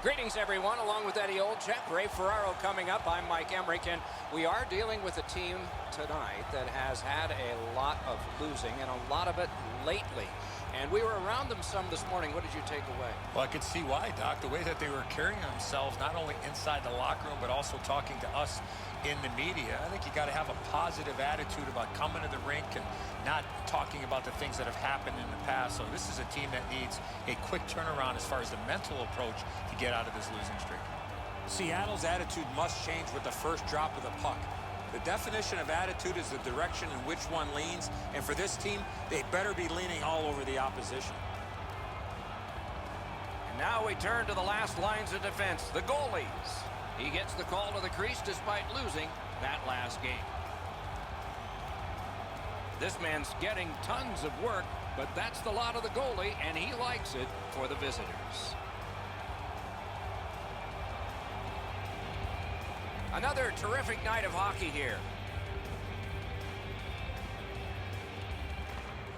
Greetings, everyone. Along with Eddie Olczyk, Ray Ferraro coming up. I'm Mike Emrick, and we are dealing with a team tonight that has had a lot of losing and a lot of it lately. And we were around them some this morning. What did you take away? Well, I could see why, Doc. The way that they were carrying themselves, not only inside the locker room, but also talking to us in the media. I think you got to have a positive attitude about coming to the rink and not talking about the things that have happened in the past. So this is a team that needs a quick turnaround as far as the mental approach to get out of this losing streak. Seattle's attitude must change with the first drop of the puck. The definition of attitude is the direction in which one leans, and for this team, they better be leaning all over the opposition. And now we turn to the last lines of defense, the goalies. He gets the call to the crease despite losing that last game. This man's getting tons of work, but that's the lot of the goalie, and he likes it for the visitors. Another terrific night of hockey here.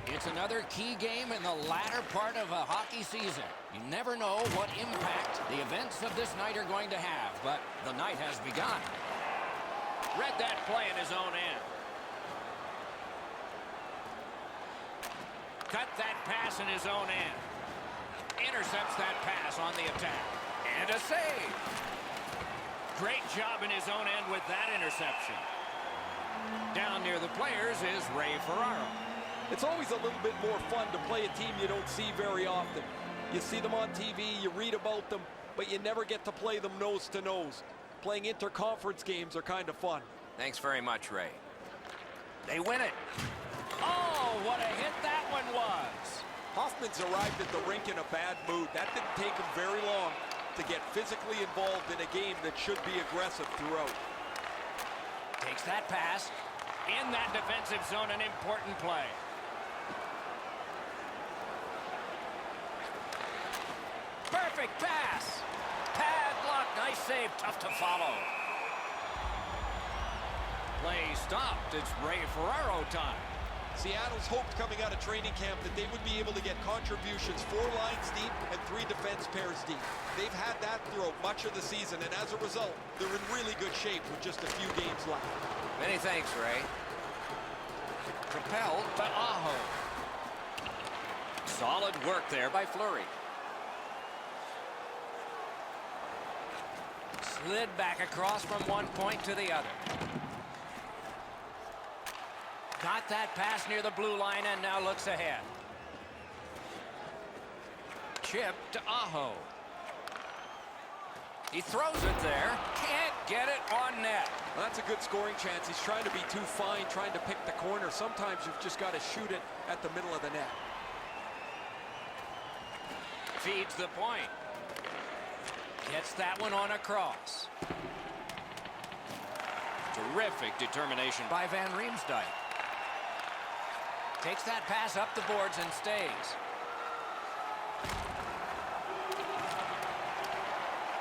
It's another key game in the latter part of a hockey season. You never know what impact the events of this night are going to have, but the night has begun. Read that play in his own end. Cut that pass in his own end. Intercepts that pass on the attack. And a save. Great job in his own end with that interception. Down near the players is Ray Ferraro. It's always a little bit more fun to play a team you don't see very often. You see them on TV, you read about them, but you never get to play them nose to nose. Playing interconference games are kind of fun. Thanks very much, Ray. They win it. Oh, what a hit that one was. Hoffman's arrived at the rink in a bad mood. That didn't take him very long to get physically involved in a game that should be aggressive throughout. Takes that pass. In that defensive zone, an important play. Perfect pass. Padlock, nice save, tough to follow. Play stopped. It's Ray Ferraro time. Seattle's hoped coming out of training camp that they would be able to get contributions 4 lines deep and 3 defense pairs deep. They've had that throughout much of the season, and as a result, they're in really good shape with just a few games left. Many thanks, Ray. Propelled by Aho. Solid work there by Fleury. Slid back across from one point to the other. Got that pass near the blue line and now looks ahead. Chip to Aho. He throws it there. Can't get it on net. Well, that's a good scoring chance. He's trying to be too fine, trying to pick the corner. Sometimes you've just got to shoot it at the middle of the net. Feeds the point. Gets that one on across. Terrific determination by Van Riemsdyk. Takes that pass up the boards and stays.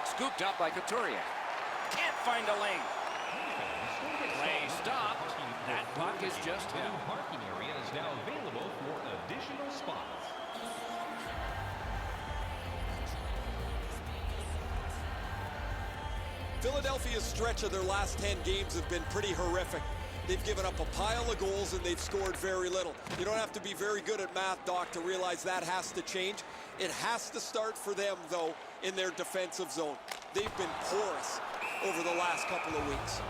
Scooped up by Couturier. Can't find a lane. Play stopped. That puck is just held. The parking area is now available for additional spots. Philadelphia's stretch of their last 10 games have been pretty horrific. They've given up a pile of goals and they've scored very little. You don't have to be very good at math, Doc, to realize that has to change. It has to start for them, though, in their defensive zone. They've been porous over the last couple of weeks.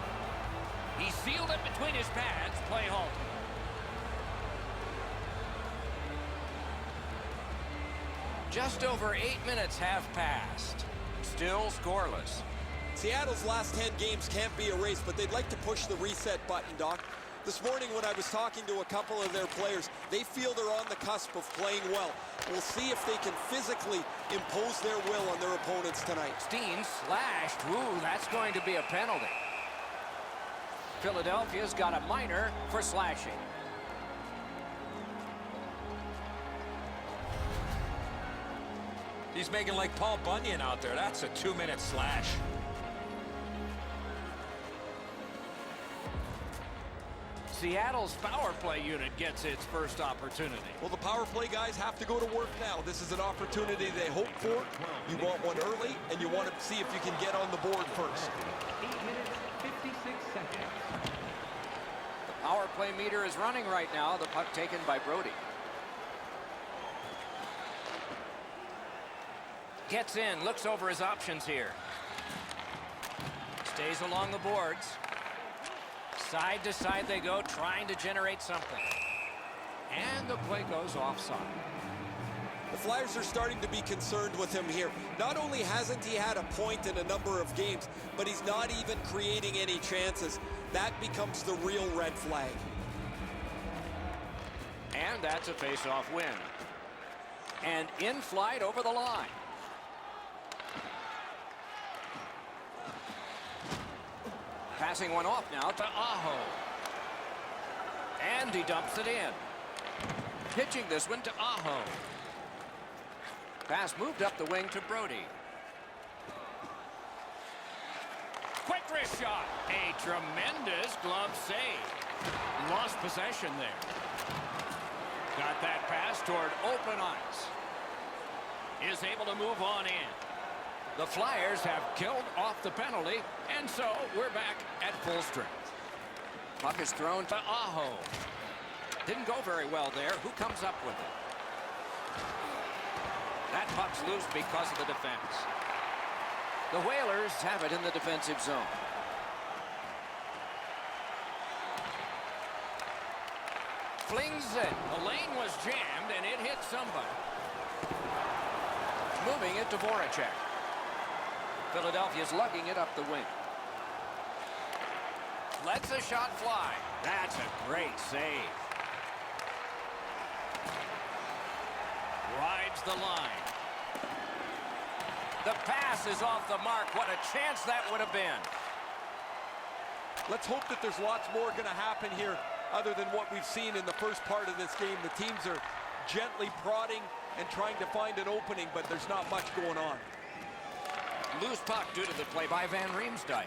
He sealed it between his pads. Play home. Just over 8 minutes have passed. Still scoreless. Seattle's last 10 games can't be erased, but they'd like to push the reset button, Doc. This morning when I was talking to a couple of their players, they feel they're on the cusp of playing well. We'll see if they can physically impose their will on their opponents tonight. Steen slashed. Ooh, that's going to be a penalty. Philadelphia's got a minor for slashing. He's making like Paul Bunyan out there. That's a 2-minute slash. Seattle's power play unit gets its first opportunity. Well, the power play guys have to go to work now. This is an opportunity they hope for. You want one early, and you want to see if you can get on the board first. 8 minutes, 56 seconds. The power play meter is running right now. The puck taken by Brody. Gets in, looks over his options here. Stays along the boards. Side to side they go, trying to generate something. And the play goes offside. The Flyers are starting to be concerned with him here. Not only hasn't he had a point in a number of games, but he's not even creating any chances. That becomes the real red flag. And that's a face-off win. And in flight over the line. Passing one off now to Aho. And he dumps it in. Pitching this one to Aho. Pass moved up the wing to Brody. Quick wrist shot. A tremendous glove save. Lost possession there. Got that pass toward open ice. Is able to move on in. The Flyers have killed off the penalty, and so we're back at full strength. Puck is thrown to Aho. Didn't go very well there. Who comes up with it? That puck's loose because of the defense. The Whalers have it in the defensive zone. Flings it. The lane was jammed, and it hit somebody. Moving it to Voracek. Philadelphia's lugging it up the wing. Lets a shot fly. That's a great save. Rides the line. The pass is off the mark. What a chance that would have been. Let's hope that there's lots more going to happen here other than what we've seen in the first part of this game. The teams are gently prodding and trying to find an opening, but there's not much going on. Loose puck due to the play by Van Riemsdyk.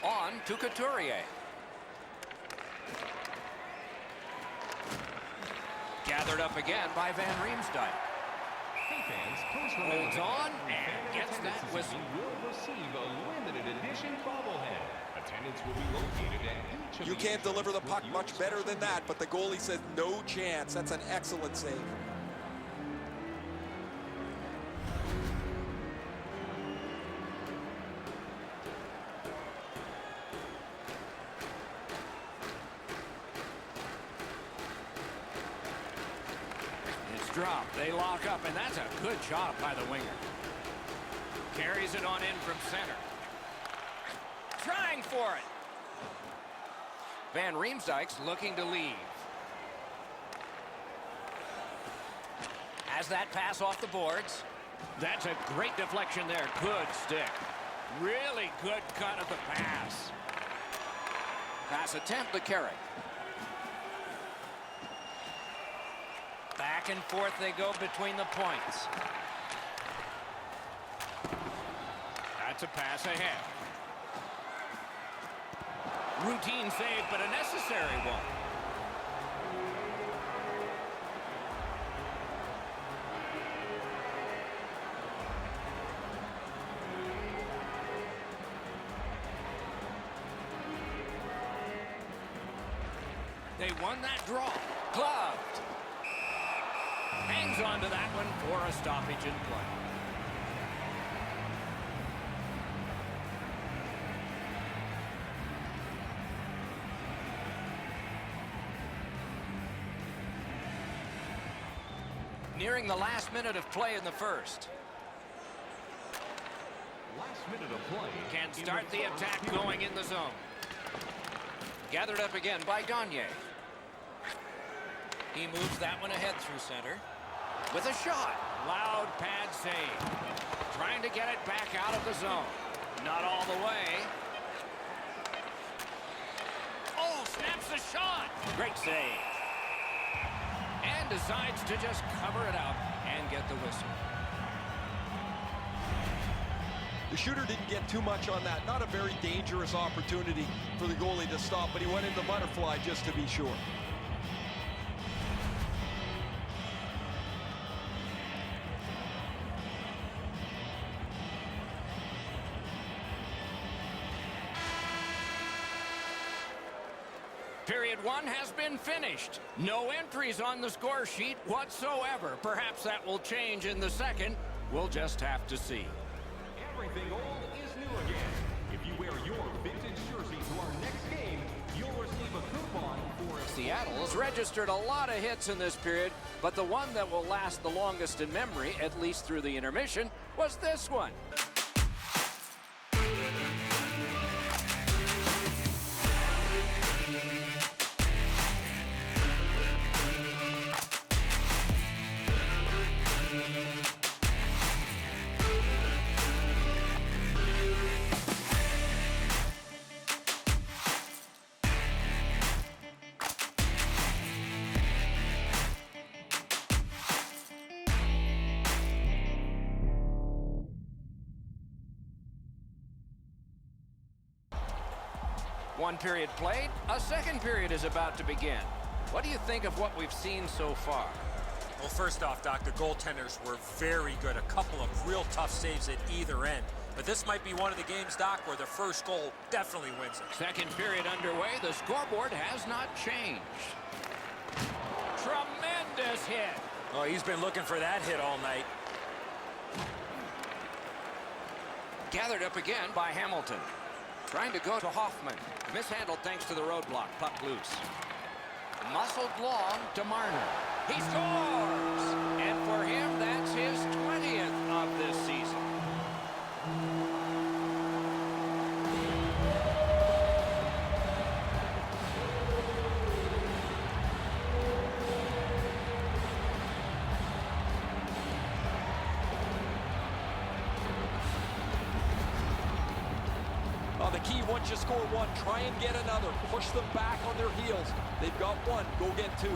On to Couturier. Gathered up again by Van Riemsdyk. Hey fans, please Holds remember on that and gets that whistle. will receive a limited edition bobblehead. Attendance will be located at each of You the can't deliver the entrances puck with much your better special than that, but the goalie says no chance. That's an excellent save. It's dropped. They lock up, and that's a good job by the winger. Carries it on in from center. Trying for it. Van Riemsdyk's looking to leave. Has that pass off the boards. That's a great deflection there. Good stick. Really good cut of the pass. Pass attempt to Carrick. Back and forth they go between the points. That's a pass ahead. Routine save, but a necessary one. They won that draw. Gloved. Hangs on to that one for a stoppage in play. Nearing the last minute of play in the first. last minute of play. Can start the attack going in the zone. Gathered up again by Gagne. He moves that one ahead through center. With a shot. Loud pad save. Trying to get it back out of the zone. Not all the way. Oh, snaps the shot. Great save. And decides to just cover it up and get the whistle. The shooter didn't get too much on that. Not a very dangerous opportunity for the goalie to stop, but he went in the butterfly just to be sure. Period one has been finished. No entries on the score sheet whatsoever. Perhaps that will change in the second. We'll just have to see. Everything old is new again. If you wear your vintage jersey to our next game, you'll receive a coupon for a... Seattle's registered a lot of hits in this period, but the one that will last the longest in memory, at least through the intermission, was this one. One period played, a second period is about to begin. What do you think of what we've seen so far? Well, first off, Doc, the goaltenders were very good. A couple of real tough saves at either end. But this might be one of the games, Doc, where the first goal definitely wins it. Second period underway. The scoreboard has not changed. Tremendous hit. Oh, he's been looking for that hit all night. Gathered up again by Hamilton. Trying to go to Hoffman. Mishandled thanks to the roadblock. Puck loose. Muscled long to Marner. He scores! And for him, that's his 20th of this season. The key, once you score one, try and get another. Push them back on their heels. They've got one, go get two.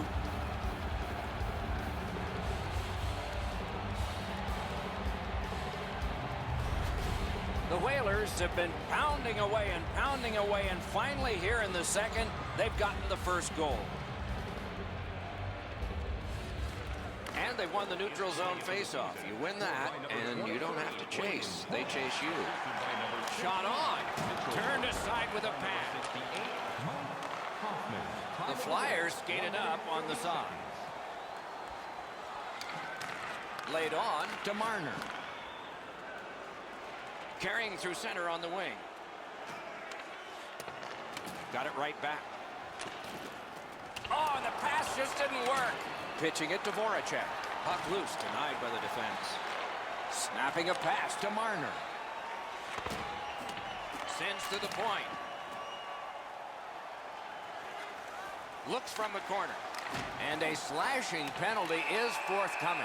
The Whalers have been pounding away, and finally here in the second, they've gotten the first goal. And they've won the neutral zone faceoff. You win that, and you don't have to chase. They chase you. Shot on. Turned aside with a pass. The Flyers skated up on the side. Laid on to Marner. Carrying through center on the wing. Got it right back. Oh, and the pass just didn't work. Pitching it to Voracek. Puck loose, denied by the defense. Snapping a pass to Marner. Sends to the point. Looks from the corner. And a slashing penalty is forthcoming.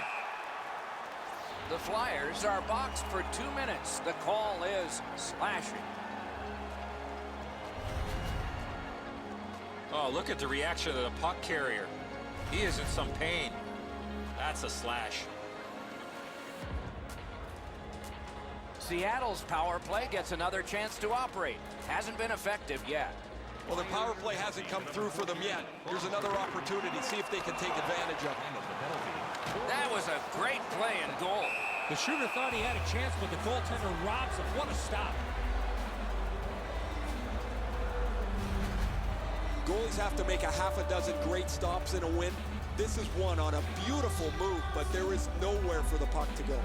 The Flyers are boxed for 2 minutes. The call is slashing. Oh, look at the reaction of the puck carrier. He is in some pain. That's a slash. Seattle's power play gets another chance to operate. Hasn't been effective yet. Well, their power play hasn't come through for them yet. Here's another opportunity. See if they can take advantage of it. That was a great play and goal. The shooter thought he had a chance, but the goaltender robs him. What a stop. Goalies have to make a half a dozen great stops in a win. This is one on a beautiful move, but there is nowhere for the puck to go.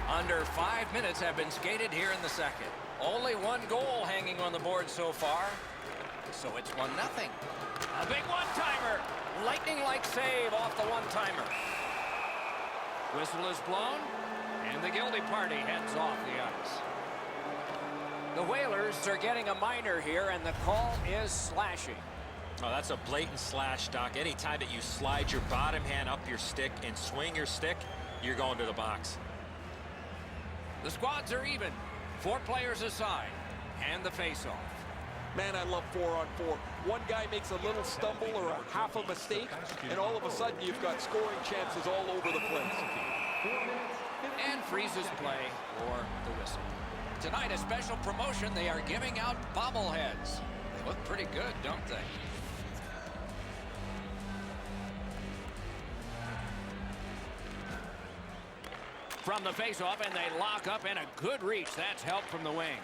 Under 5 minutes have been skated here in the second. Only one goal hanging on the board so far. So it's 1-0. A big one-timer. Lightning-like save off the one-timer. Whistle is blown, and the guilty party heads off the ice. The Whalers are getting a minor here, and the call is slashing. Oh, that's a blatant slash, Doc. Anytime that you slide your bottom hand up your stick and swing your stick, you're going to the box. The squads are even. 4 players aside, and the face-off. Man, I love 4-on-4. One guy makes a little stumble or a half a mistake, and all of a sudden you've got scoring chances all over the place. and freezes play or the whistle. Tonight, a special promotion. They are giving out bobbleheads. They look pretty good, don't they? From the face-off, and they lock up, and a good reach. That's help from the wing.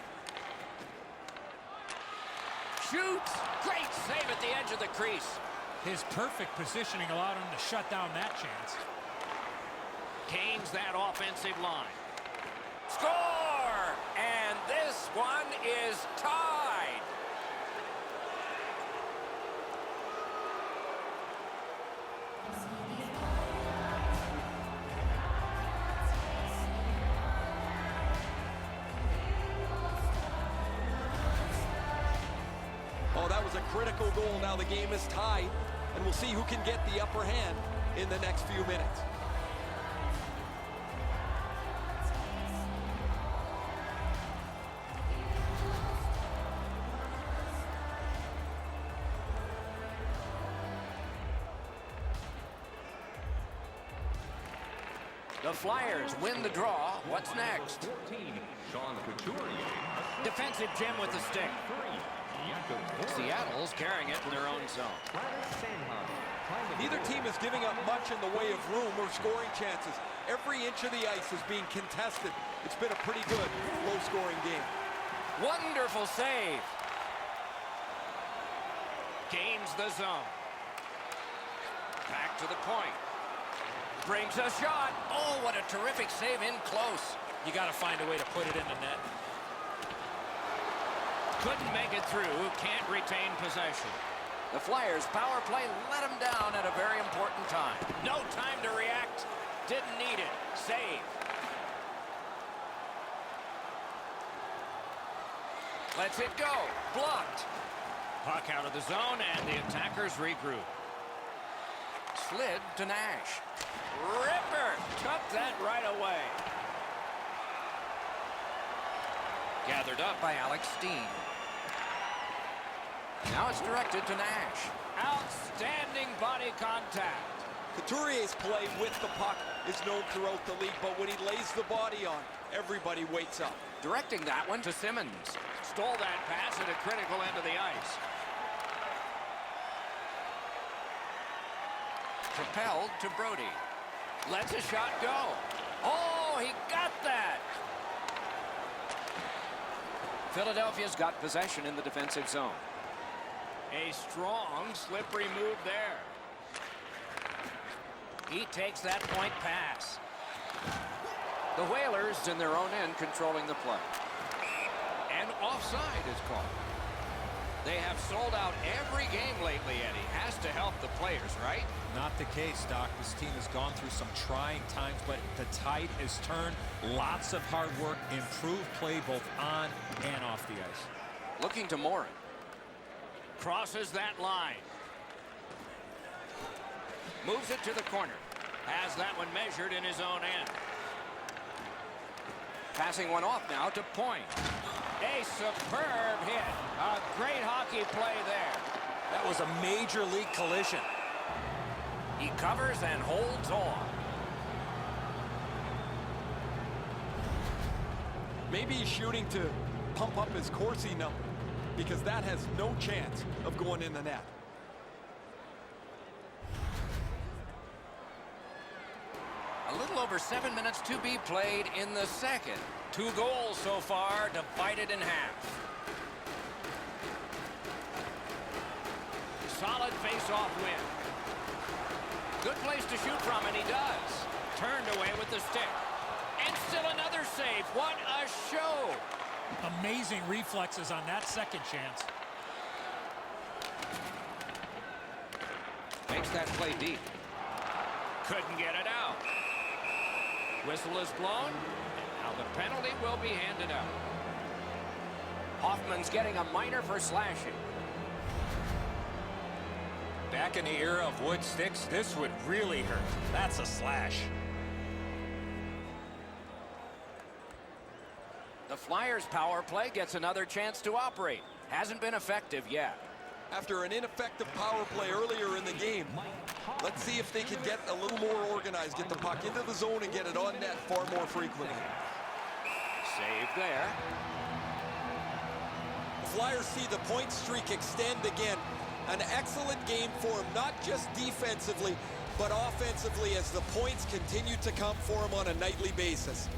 Shoots! Great save at the edge of the crease. His perfect positioning allowed him to shut down that chance. Gains that offensive line. Score! And this one is tied. Oh, that was a critical goal. Now the game is tied, and we'll see who can get the upper hand in the next few minutes. The Flyers win the draw. What's next? 14, Sean Couturier. Defensive gem with the stick. 3, Seattle's carrying it in their own zone. Neither team is giving up much in the way of room or scoring chances. Every inch of the ice is being contested. It's been a pretty good, low-scoring game. Wonderful save. Gains the zone. Back to the point. Brings a shot. Oh, what a terrific save in close. You got to find a way to put it in the net. Couldn't make it through. Can't retain possession. The Flyers' power play let him down at a very important time. No time to react. Didn't need it. Save. Lets it go. Blocked. Puck out of the zone, and the attackers regroup. Slid to Nash. Ripper took that right away. Gathered up by Alex Steen. Now it's directed to Nash. Outstanding body contact. Couturier's play with the puck is known throughout the league, but when he lays the body on, everybody wakes up. Directing that one to Simmons. Stole that pass at a critical end of the ice. Propelled to Brody. Lets a shot go. Oh, he got that. Philadelphia's got possession in the defensive zone. A strong, slippery move there. He takes that point pass. The Whalers in their own end controlling the play. And offside is called. They have sold out every game lately, Eddie. Has to help the players, right? Not the case, Doc. This team has gone through some trying times, but the tide is turned. Lots of hard work, improved play both on and off the ice. Looking to Morin. Crosses that line. Moves it to the corner. Has that one measured in his own end. Passing one off now to Point. A superb hit. A great hockey play there. That was a major league collision. He covers and holds on. Maybe he's shooting to pump up his Corsi number, because that has no chance of going in the net. A little over 7 minutes to be played in the second. 2 goals so far, divided in half. Solid face-off win. Good place to shoot from, and he does. Turned away with the stick. And still another save. What a show. Amazing reflexes on that second chance. Makes that play deep. Couldn't get it out. Whistle is blown, and now the penalty will be handed out. Hoffman's getting a minor for slashing. Back in the era of wood sticks, this would really hurt. That's a slash. The Flyers' power play gets another chance to operate. Hasn't been effective yet. after an ineffective power play earlier in the game. Let's see if they can get a little more organized, get the puck into the zone and get it on net far more frequently. Save there. The Flyers see the point streak extend again. An excellent game for them, not just defensively, but offensively as the points continue to come for them on a nightly basis.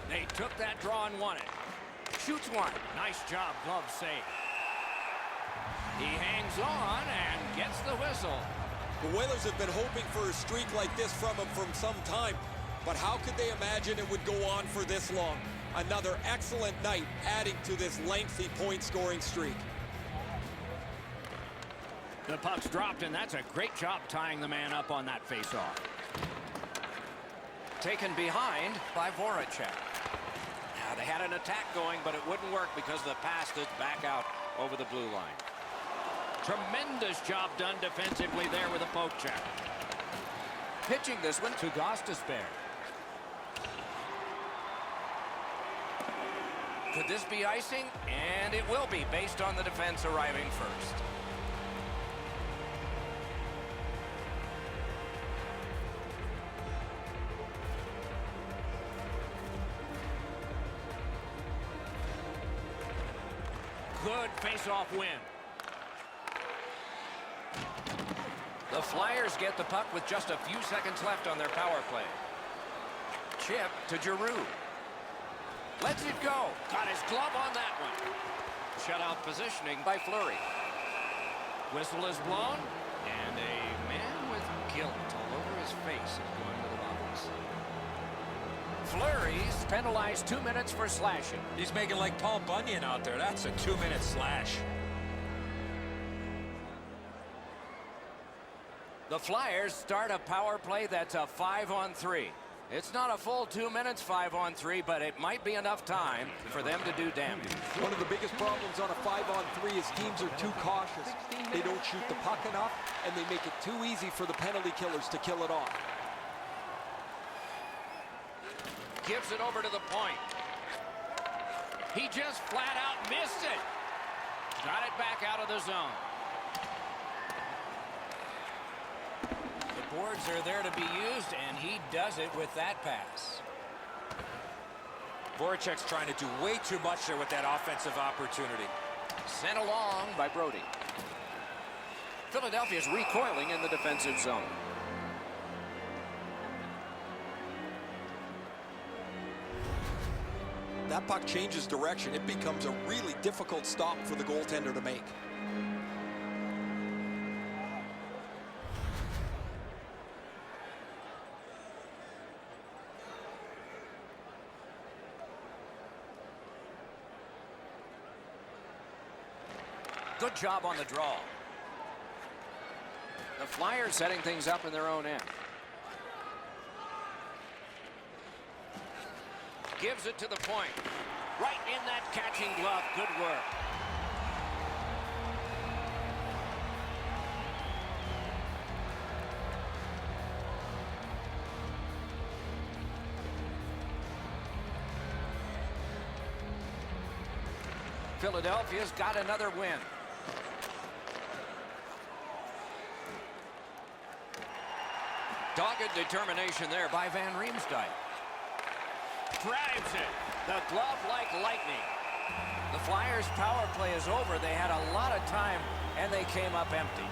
They took that draw and won it. Shoots one. Nice job, glove save. He hangs on and gets the whistle. The Whalers have been hoping for a streak like this from him for some time, but how could they imagine it would go on for this long? Another excellent night adding to this lengthy point-scoring streak. The puck's dropped, and that's a great job tying the man up on that faceoff. Taken behind by Voracek. Now, they had an attack going, but it wouldn't work because the pass stood back out over the blue line. Tremendous job done defensively there with a poke check. Pitching this one to Gostisbehere. Could this be icing? And it will be, based on the defense arriving first. Good face-off win. The Flyers get the puck with just a few seconds left on their power play. Chip to Giroux. Lets it go. Got his glove on that one. Shutout positioning by Fleury. Whistle is blown, and a man with guilt all over his face is going to the box. Fleury's penalized 2 minutes for slashing. He's making like Paul Bunyan out there. That's a 2-minute slash. The Flyers start a power play that's a 5-on-3. It's not a full 2 minutes 5-on-3, but it might be enough time for them to do damage. One of the biggest problems on a 5-on-3 is teams are too cautious. They don't shoot the puck enough, and they make it too easy for the penalty killers to kill it off. Gives it over to the point. He just flat out missed it. Got it back out of the zone. The boards are there to be used, and he does it with that pass. Voracek's trying to do way too much there with that offensive opportunity. Sent along by Brody. Philadelphia's recoiling in the defensive zone. That puck changes direction. It becomes a really difficult stop for the goaltender to make. Good job on the draw. The Flyers setting things up in their own end. Gives it to the point. Right in that catching glove. Good work. Philadelphia's got another win. Dogged determination there by Van Riemsdyk. Drives it. The glove like lightning. The Flyers' power play is over. They had a lot of time, and they came up empty.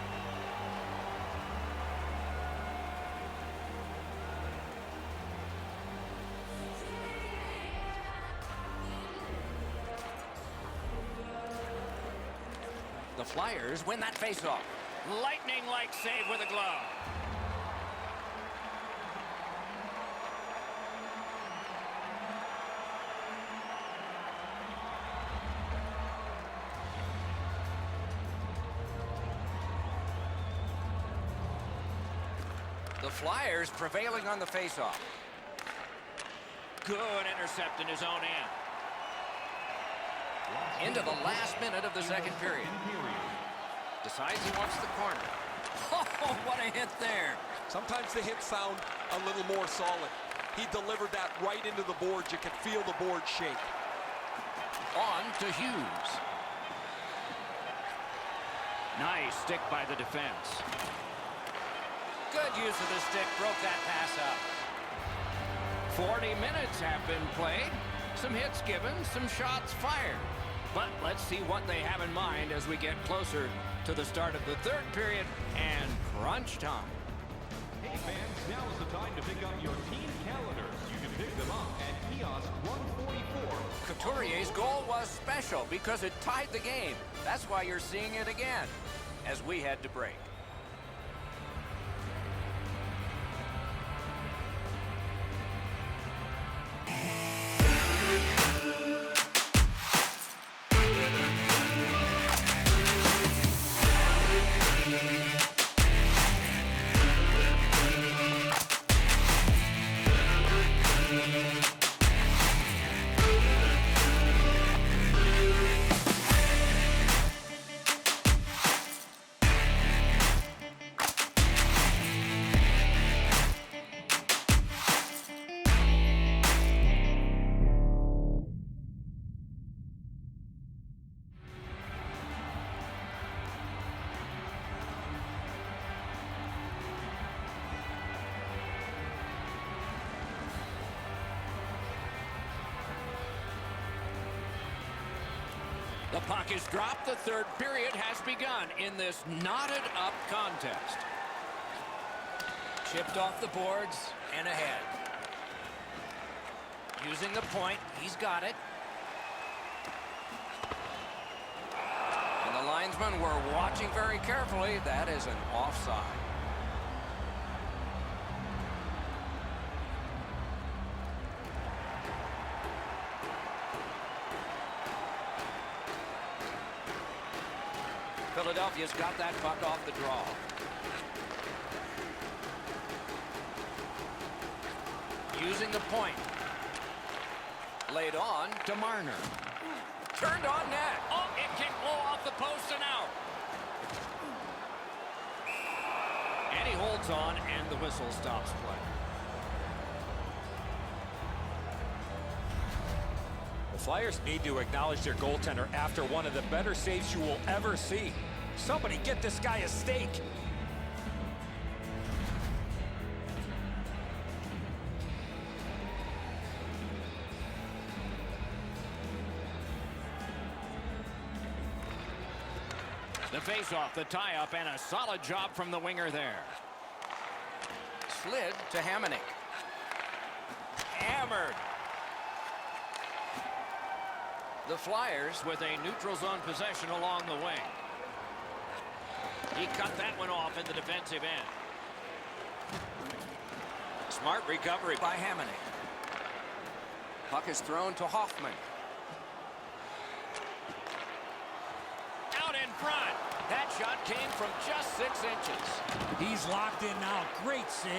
The Flyers win that faceoff. Lightning-like save with a glove. The Flyers prevailing on the faceoff. Good intercept in his own end. Into the last minute of the second period. Decides he wants the corner. Oh, what a hit there. Sometimes the hits sound a little more solid. He delivered that right into the boards. You can feel the board shake. On to Hughes. Nice stick by the defense. Good use of the stick, broke that pass up. 40 minutes have been played. Some hits given, some shots fired. But let's see what they have in mind as we get closer to the start of the third period and crunch time. Hey fans, now is the time to pick up your team calendars. You can pick them up at kiosk 144. Couturier's goal was special because it tied the game. That's why you're seeing it again as we head to break. The puck is dropped. The third period has begun in this knotted up contest. Chipped off the boards and ahead. Using the point, he's got it. And the linesmen were watching very carefully. That is an offside. Philadelphia's got that puck off the draw. Using the point. Laid on to Marner. Turned on net. Oh, it can blow off the post and out. And he holds on, and the whistle stops play. The Flyers need to acknowledge their goaltender after one of the better saves you will ever see. Somebody get this guy a steak. The face-off, the tie-up, and a solid job from the winger there. Slid to Hamonic. Hammered. The Flyers with a neutral zone possession along the wing. He cut that one off in the defensive end. Smart recovery by Hamonic. Puck is thrown to Hoffman. Out in front. That shot came from just 6 inches. He's locked in now. Great save.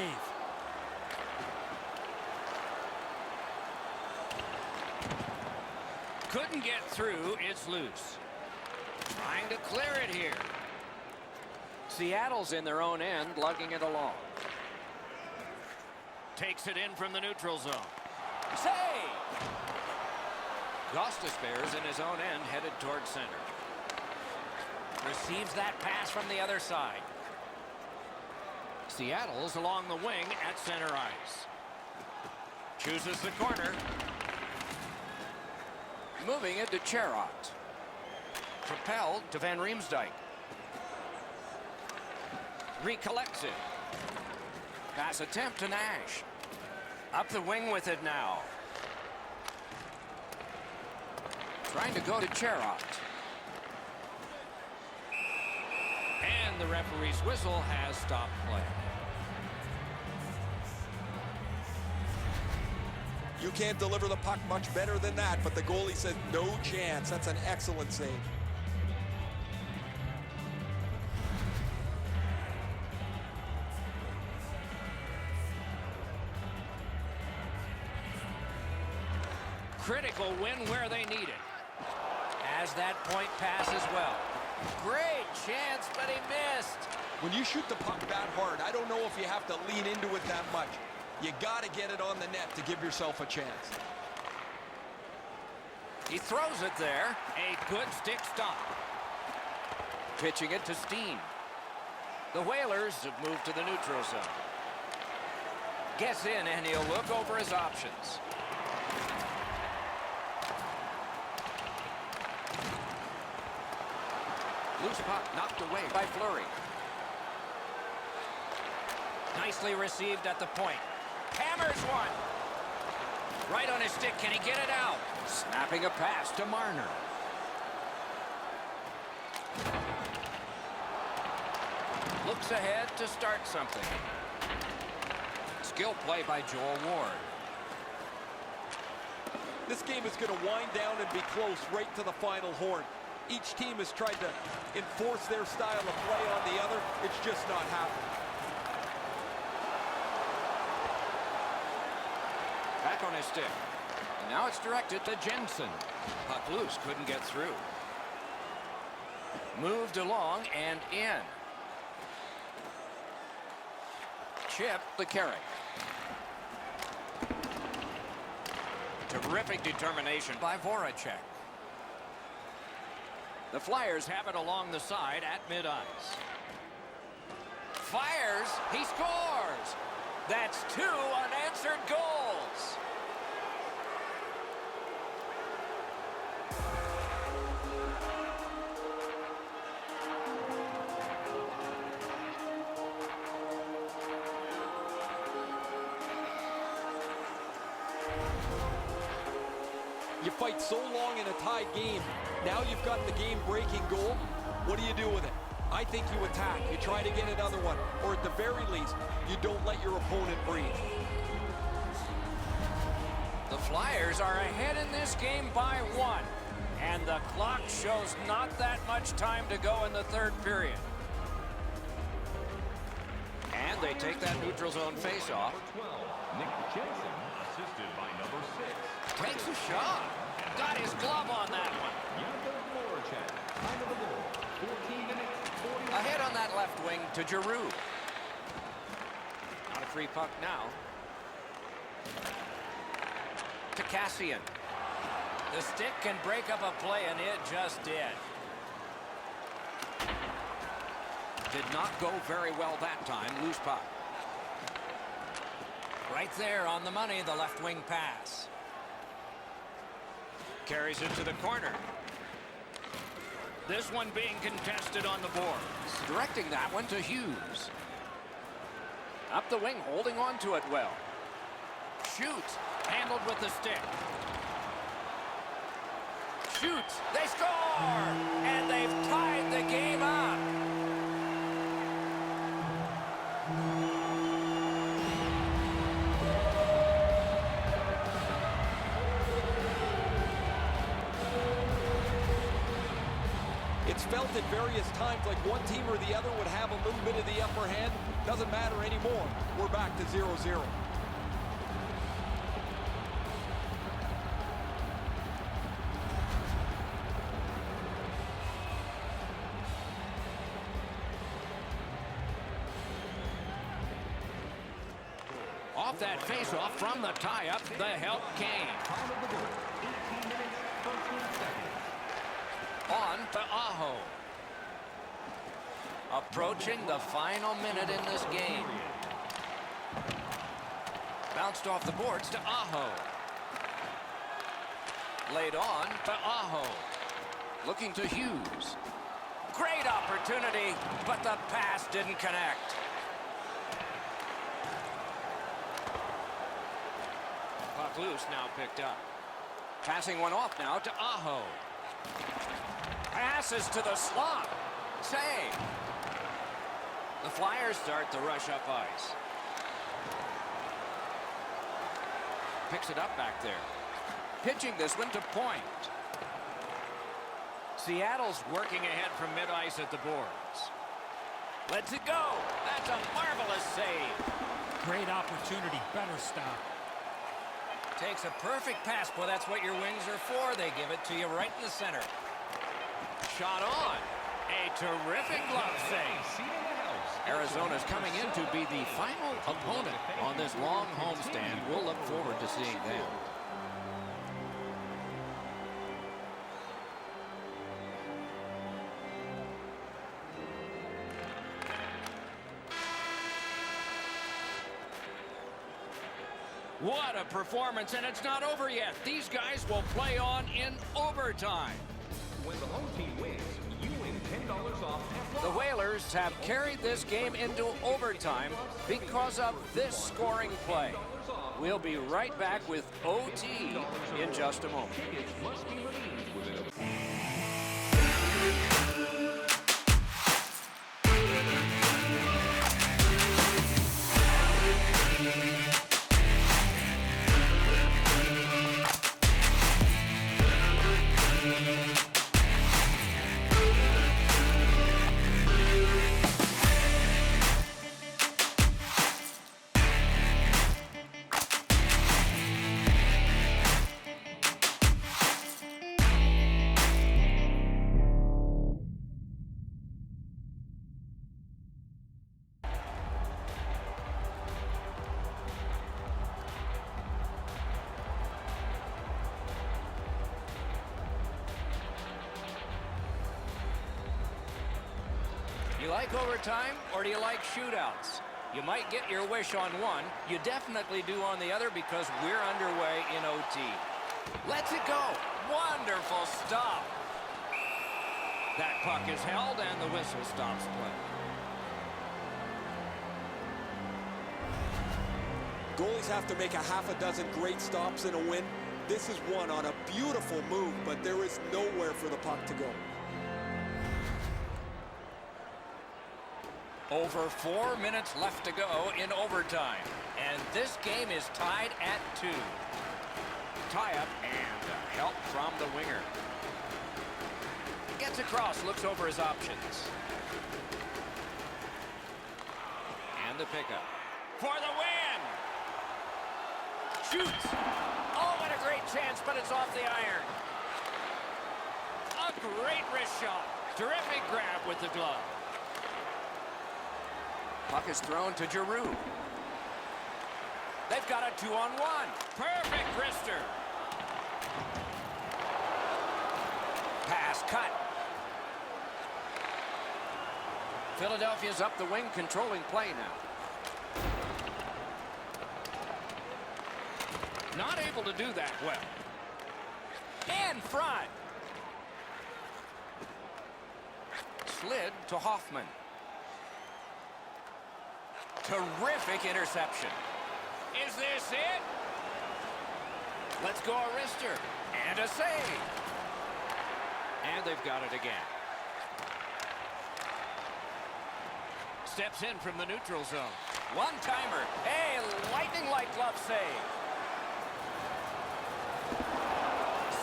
Couldn't get through. It's loose. Trying to clear it here. Seattle's in their own end, lugging it along. Takes it in from the neutral zone. Save! Gostisbehere's in his own end, headed toward center. Receives that pass from the other side. Seattle's along the wing at center ice. Chooses the corner. Moving it to Cherot. Propelled to Van Riemsdyk. Recollects it. Pass attempt to Nash. Up the wing with it now. Trying to go to Cherot. And the referee's whistle has stopped play. You can't deliver the puck much better than that, but the goalie said no chance. That's an excellent save. Critical win where they need it. As that point pass as well. Great chance, but he missed. When you shoot the puck that hard, I don't know if you have to lean into it that much. You got to get it on the net to give yourself a chance. He throws it there. A good stick stop. Pitching it to Steen. The Whalers have moved to the neutral zone. Gets in, and he'll look over his options. Loose puck knocked away by Fleury. Nicely received at the point. Hammers one. Right on his stick. Can he get it out? Snapping a pass to Marner. Looks ahead to start something. Skill play by Joel Ward. This game is going to wind down and be close right to the final horn. Each team has tried to enforce their style of play on the other. It's just not happening. Back on his stick. And now it's directed to Jensen. Puck loose, couldn't get through. Moved along and in. Chip the carry. Terrific determination by Voracek. The Flyers have it along the side at mid-ice. Fires, he scores! That's 2 unanswered goals! You fight so long in a tied game. Now you've got the game-breaking goal. What do you do with it? I think you attack. You try to get another one. Or at the very least, you don't let your opponent breathe. The Flyers are ahead in this game by 1. And the clock shows not that much time to go in the third period. And they take that neutral zone face-off. Nick Jensen, assisted by number 6. Takes a shot. Got his glove on that one. Ahead on that left wing to Giroux. Not a free puck now. To Cassian. The stick can break up a play, and it just did. Did not go very well that time. Loose puck. Right there on the money, the left wing pass. Carries it to the corner. This one being contested on the boards. Directing that one to Hughes. Up the wing, holding on to it well. Shoots. Handled with the stick. Shoots. They score! And they've tied the game up. It's felt at various times like one team or the other would have a little bit of the upper hand. Doesn't matter anymore. We're back to 0-0. Off that face-off from the tie-up, the help came. On to Aho. Approaching the final minute in this game. Bounced off the boards to Aho. Laid on to Aho. Looking to Hughes. Great opportunity, but the pass didn't connect. Puck loose, now picked up. Passing one off now to Aho. Passes to the slot. Save. The Flyers start to rush up ice. Picks it up back there. Pitching this one to point. Seattle's working ahead from mid-ice at the boards. Lets it go. That's a marvelous save. Great opportunity. Better stop. Takes a perfect pass. Boy, that's what your wings are for. They give it to you right in the center. Shot on. A terrific glove save. Arizona's coming in to be the final opponent on this long homestand. We'll look forward to seeing them. What a performance, and it's not over yet. These guys will play on in overtime. When the home team wins, you win $10 off at The Whalers have carried this game into overtime because of this scoring play. We'll be right back with OT in just a moment. Tickets must be redeemed within a... You like overtime, or do you like shootouts? You might get your wish on one. You definitely do on the other because we're underway in OT. Lets it go. Wonderful stop. That puck is held, and the whistle stops play. Goalies have to make a half a dozen great stops in a win. This is one on a beautiful move, but there is nowhere for the puck to go. Over 4 minutes left to go in overtime. And this game is tied at 2. Tie-up and help from the winger. Gets across, looks over his options. And the pickup. For the win! Shoots! Oh, what a great chance, but it's off the iron. A great wrist shot. Terrific grab with the glove. Puck is thrown to Giroux. They've got a 2-on-1. Perfect wrister. Pass cut. Philadelphia's up the wing, controlling play now. Not able to do that well. In front. Slid to Hoffman. Terrific interception. Is this it? Let's go a wrister. And a save. And they've got it again. Steps in from the neutral zone. One-timer. Hey, lightning-like glove save.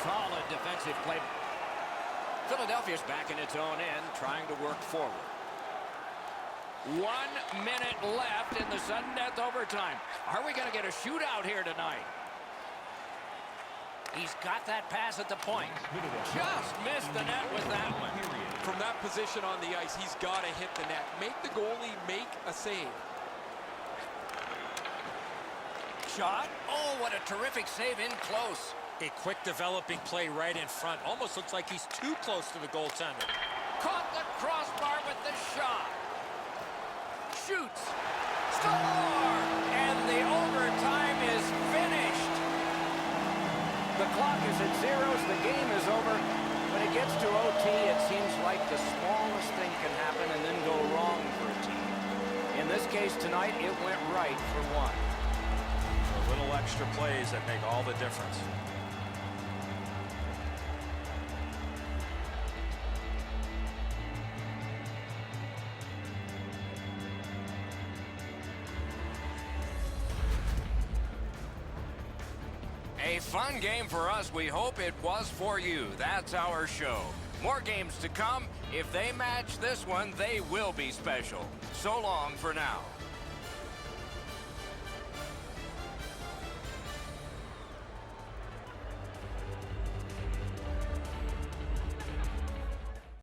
Solid defensive play. Philadelphia's back in its own end, trying to work forward. 1 minute left in the sudden death overtime. Are we going to get a shootout here tonight? He's got that pass at the point. Just missed the net with that one. From that position on the ice, he's got to hit the net. Make the goalie make a save. Shot. Oh, what a terrific save in close. A quick developing play right in front. Almost looks like he's too close to the goaltender. Caught the crossbar with the shot. Shoots. Score! And the overtime is finished. The clock is at zeros. The game is over. When it gets to OT, it seems like the smallest thing can happen and then go wrong for a team. In this case tonight, it went right for one. The little extra plays that make all the difference. A fun game for us. We hope it was for you. That's our show. More games to come. If they match this one, they will be special. So long for now.